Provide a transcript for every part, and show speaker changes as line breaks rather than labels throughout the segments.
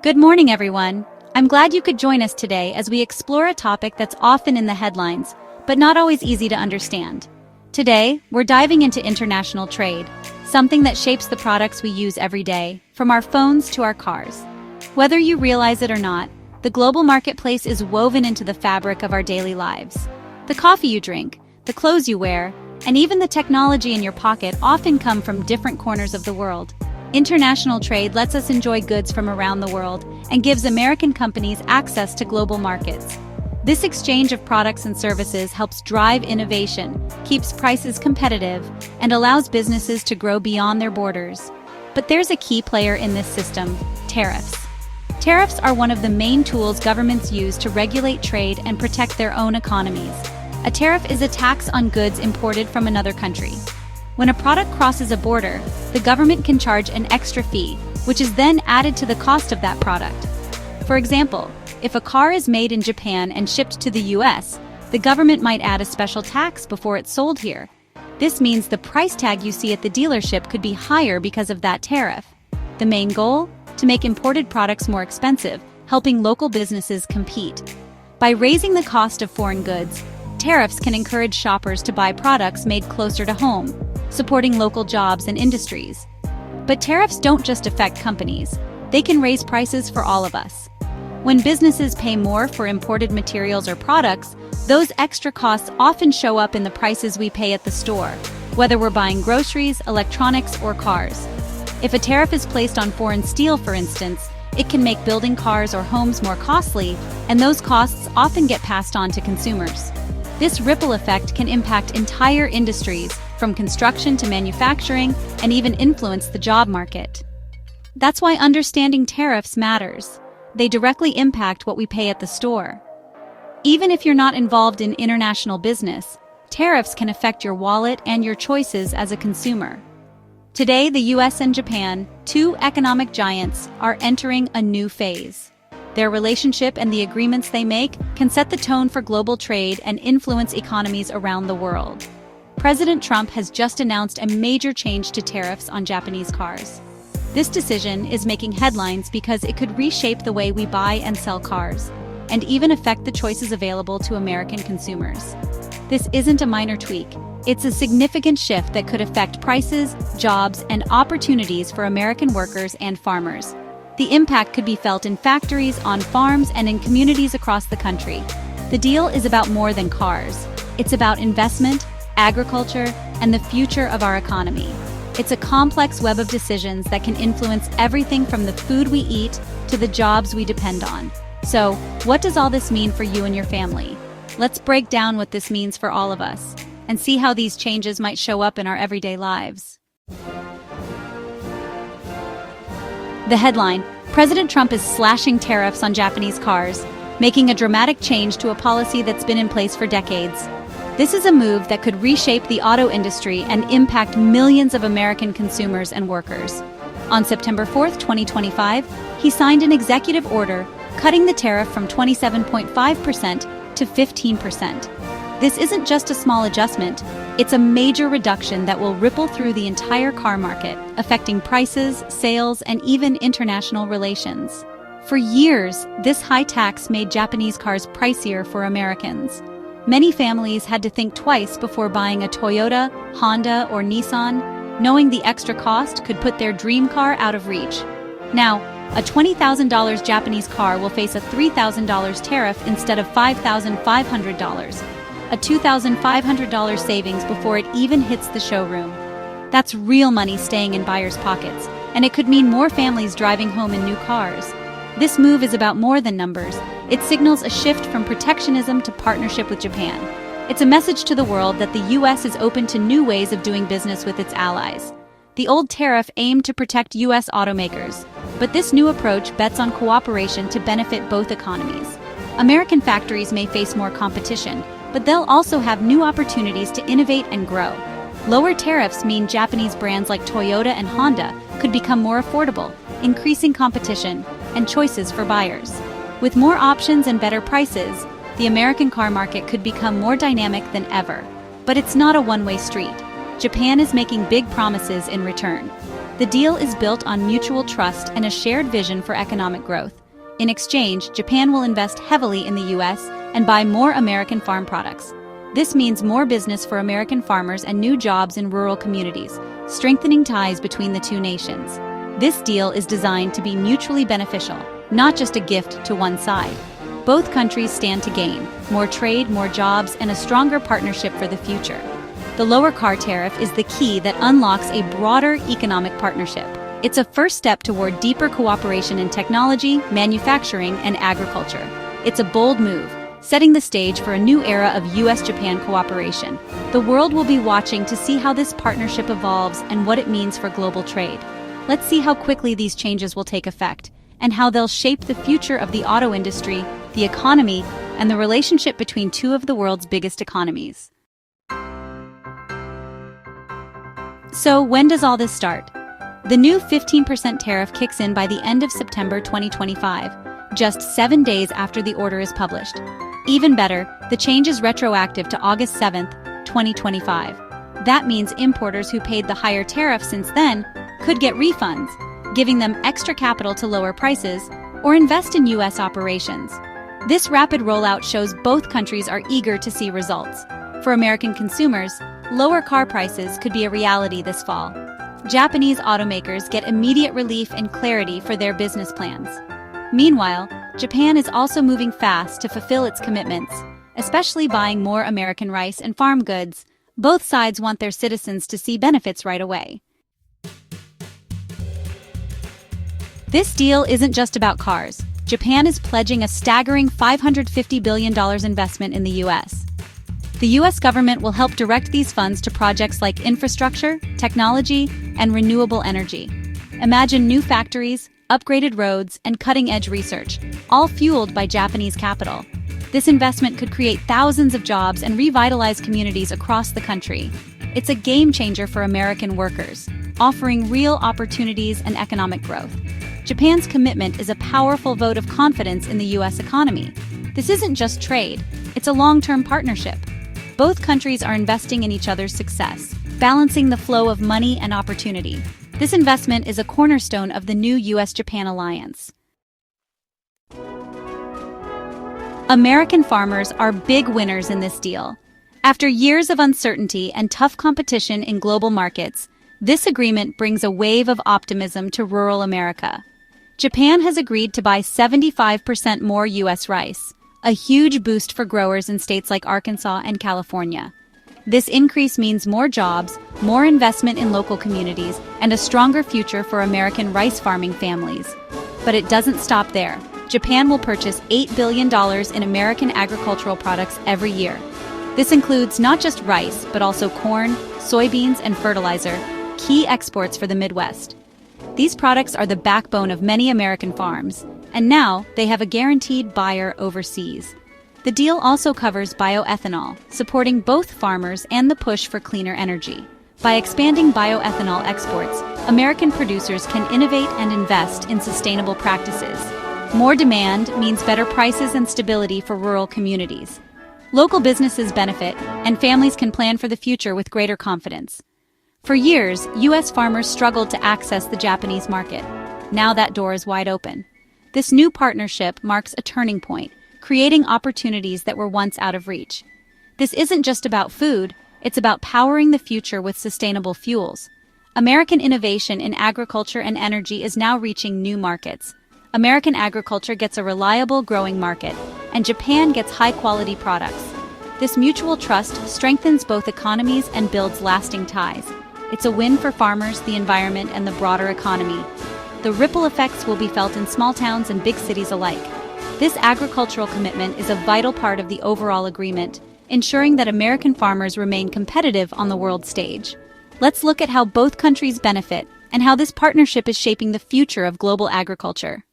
Good morning, everyone. I'm glad you could join us today as we explore a topic that's often in the headlines, but not always easy to understand. Today, we're diving into international trade, something that shapes the products we use every day, from our phones to our cars. Whether you realize it or not, the global marketplace is woven into the fabric of our daily lives. The coffee you drink, the clothes you wear, and even the technology in your pocket often come from different corners of the world. International trade lets us enjoy goods from around the world and gives American companies access to global markets. This exchange of products and services helps drive innovation, keeps prices competitive, and allows businesses to grow beyond their borders. But there's a key player in this system: tariffs. Tariffs are one of the main tools governments use to regulate trade and protect their own economies. A tariff is a tax on goods imported from another country. When a product crosses a border, the government can charge an extra fee, which is then added to the cost of that product. For example, if a car is made in Japan and shipped to the US, the government might add a special tax before it's sold here. This means the price tag you see at the dealership could be higher because of that tariff. The main goal? To make imported products more expensive, helping local businesses compete. By raising the cost of foreign goods, tariffs can encourage shoppers to buy products made closer to home, supporting local jobs and industries. But tariffs don't just affect companies. They can raise prices for all of us. When businesses pay more for imported materials or products, those extra costs often show up in the prices we pay at the store, whether we're buying groceries, electronics, or cars. If a tariff is placed on foreign steel, for instance, it can make building cars or homes more costly, and those costs often get passed on to consumers. This ripple effect can impact entire industries, from construction to manufacturing, and even influence the job market. That's why understanding tariffs matters. They directly impact what we pay at the store. Even if you're not involved in international business, tariffs can affect your wallet and your choices as a consumer. Today, the US and Japan, two economic giants, are entering a new phase. Their relationship and the agreements they make can set the tone for global trade and influence economies around the world. President Trump has just announced a major change to tariffs on Japanese cars. This decision is making headlines because it could reshape the way we buy and sell cars, and even affect the choices available to American consumers. This isn't a minor tweak. It's a significant shift that could affect prices, jobs, and opportunities for American workers and farmers. The impact could be felt in factories, on farms, and in communities across the country. The deal is about more than cars. It's about investment, agriculture, and the future of our economy. It's a complex web of decisions that can influence everything from the food we eat to the jobs we depend on. So, what does all this mean for you and your family? Let's break down what this means for all of us, and see how these changes might show up in our everyday lives. The headline: President Trump is slashing tariffs on Japanese cars, making a dramatic change to a policy that's been in place for decades. This is a move that could reshape the auto industry and impact millions of American consumers and workers. On September 4, 2025, he signed an executive order cutting the tariff from 27.5% to 15%. This isn't just a small adjustment, it's a major reduction that will ripple through the entire car market, affecting prices, sales, and even international relations. For years, this high tax made Japanese cars pricier for Americans. Many families had to think twice before buying a Toyota, Honda, or Nissan, knowing the extra cost could put their dream car out of reach. Now, a $20,000 Japanese car will face a $3,000 tariff instead of $5,500, a $2,500 savings before it even hits the showroom. That's real money staying in buyers' pockets, and it could mean more families driving home in new cars. This move is about more than numbers. It signals a shift from protectionism to partnership with Japan. It's a message to the world that the US is open to new ways of doing business with its allies. The old tariff aimed to protect US automakers, but this new approach bets on cooperation to benefit both economies. American factories may face more competition, but they'll also have new opportunities to innovate and grow. Lower tariffs mean Japanese brands like Toyota and Honda could become more affordable, increasing competition and choices for buyers. With more options and better prices, the American car market could become more dynamic than ever. But it's not a one-way street. Japan is making big promises in return. The deal is built on mutual trust and a shared vision for economic growth. In exchange, Japan will invest heavily in the US and buy more American farm products. This means more business for American farmers and new jobs in rural communities, strengthening ties between the two nations. This deal is designed to be mutually beneficial, not just a gift to one side. Both countries stand to gain: more trade, more jobs, and a stronger partnership for the future. The lower car tariff is the key that unlocks a broader economic partnership. It's a first step toward deeper cooperation in technology, manufacturing, and agriculture. It's a bold move, setting the stage for a new era of US-Japan cooperation. The world will be watching to see how this partnership evolves and what it means for global trade. Let's see how quickly these changes will take effect, and how they'll shape the future of the auto industry, the economy, and the relationship between two of the world's biggest economies. So, when does all this start? The new 15% tariff kicks in by the end of September 2025, just 7 days after the order is published. Even better, the change is retroactive to August 7th, 2025. That means importers who paid the higher tariff since then could get refunds, giving them extra capital to lower prices or invest in US operations. This rapid rollout shows both countries are eager to see results. For American consumers, lower car prices could be a reality this fall. Japanese automakers get immediate relief and clarity for their business plans. Meanwhile, Japan is also moving fast to fulfill its commitments, especially buying more American rice and farm goods. Both sides want their citizens to see benefits right away. This deal isn't just about cars. Japan is pledging a staggering $550 billion investment in the US. The US government will help direct these funds to projects like infrastructure, technology, and renewable energy. Imagine new factories, upgraded roads, and cutting-edge research, all fueled by Japanese capital. This investment could create thousands of jobs and revitalize communities across the country. It's a game changer for American workers, offering real opportunities and economic growth. Japan's commitment is a powerful vote of confidence in the US economy. This isn't just trade, it's a long-term partnership. Both countries are investing in each other's success, balancing the flow of money and opportunity. This investment is a cornerstone of the new US-Japan alliance. American farmers are big winners in this deal. After years of uncertainty and tough competition in global markets, this agreement brings a wave of optimism to rural America. Japan has agreed to buy 75% more US rice, a huge boost for growers in states like Arkansas and California. This increase means more jobs, more investment in local communities, and a stronger future for American rice farming families. But it doesn't stop there. Japan will purchase $8 billion in American agricultural products every year. This includes not just rice, but also corn, soybeans, and fertilizer, key exports for the Midwest. These products are the backbone of many American farms, and now they have a guaranteed buyer overseas. The deal also covers bioethanol, supporting both farmers and the push for cleaner energy. By expanding bioethanol exports, American producers can innovate and invest in sustainable practices. More demand means better prices and stability for rural communities. Local businesses benefit, and families can plan for the future with greater confidence. For years, U.S. farmers struggled to access the Japanese market. Now that door is wide open. This new partnership marks a turning point, creating opportunities that were once out of reach. This isn't just about food, it's about powering the future with sustainable fuels. American innovation in agriculture and energy is now reaching new markets. American agriculture gets a reliable, growing market, and Japan gets high-quality products. This mutual trust strengthens both economies and builds lasting ties. It's a win for farmers, the environment, and the broader economy. The ripple effects will be felt in small towns and big cities alike. This agricultural commitment is a vital part of the overall agreement, ensuring that American farmers remain competitive on the world stage. Let's look at how both countries benefit and how this partnership is shaping the future of global agriculture.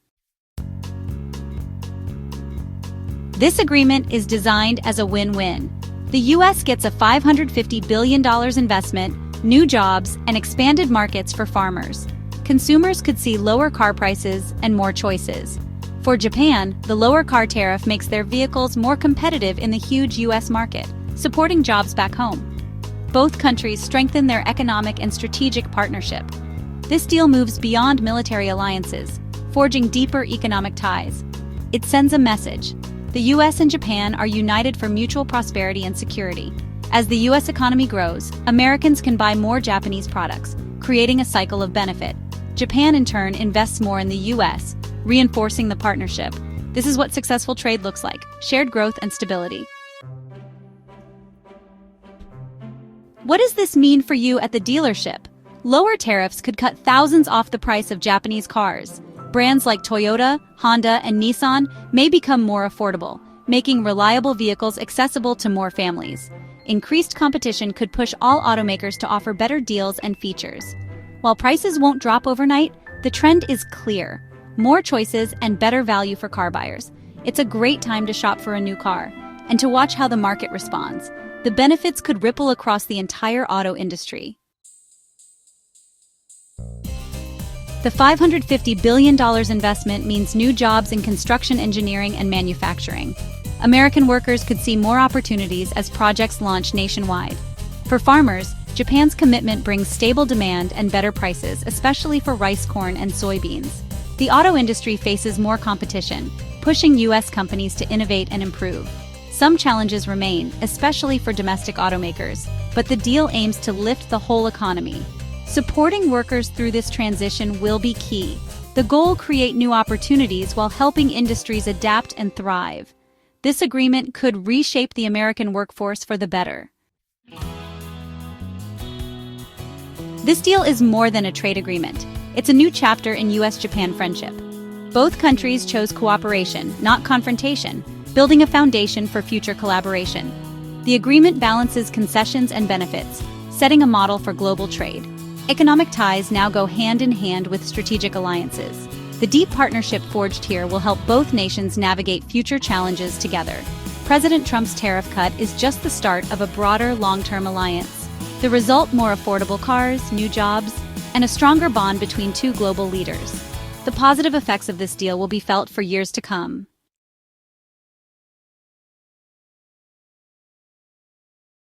This agreement is designed as a win-win. The U.S. gets a $550 billion investment, new jobs, and expanded markets for farmers. Consumers could see lower car prices and more choices. For Japan, the lower car tariff makes their vehicles more competitive in the huge U.S. market, supporting jobs back home. Both countries strengthen their economic and strategic partnership. This deal moves beyond military alliances, forging deeper economic ties. It sends a message. The US and Japan are united for mutual prosperity and security. As the US economy grows, Americans can buy more Japanese products, creating a cycle of benefit. Japan, in turn, invests more in the US, reinforcing the partnership. This is what successful trade looks like: shared growth and stability. What does this mean for you at the dealership? Lower tariffs could cut thousands off the price of Japanese cars. Brands like Toyota, Honda, and Nissan may become more affordable, making reliable vehicles accessible to more families. Increased competition could push all automakers to offer better deals and features. While prices won't drop overnight, the trend is clear: more choices and better value for car buyers. It's a great time to shop for a new car and to watch how the market responds. The benefits could ripple across the entire auto industry. The $550 billion investment means new jobs in construction engineering and manufacturing. American workers could see more opportunities as projects launch nationwide. For farmers, Japan's commitment brings stable demand and better prices, especially for rice, corn, and soybeans. The auto industry faces more competition, pushing US companies to innovate and improve. Some challenges remain, especially for domestic automakers, but the deal aims to lift the whole economy. Supporting workers through this transition will be key. The goal: create new opportunities while helping industries adapt and thrive. This agreement could reshape the American workforce for the better. This deal is more than a trade agreement. It's a new chapter in US-Japan friendship. Both countries chose cooperation, not confrontation, building a foundation for future collaboration. The agreement balances concessions and benefits, setting a model for global trade. Economic ties now go hand in hand with strategic alliances. The deep partnership forged here will help both nations navigate future challenges together. President Trump's tariff cut is just the start of a broader long-term alliance. The result: more affordable cars, new jobs, and a stronger bond between two global leaders. The positive effects of this deal will be felt for years to come.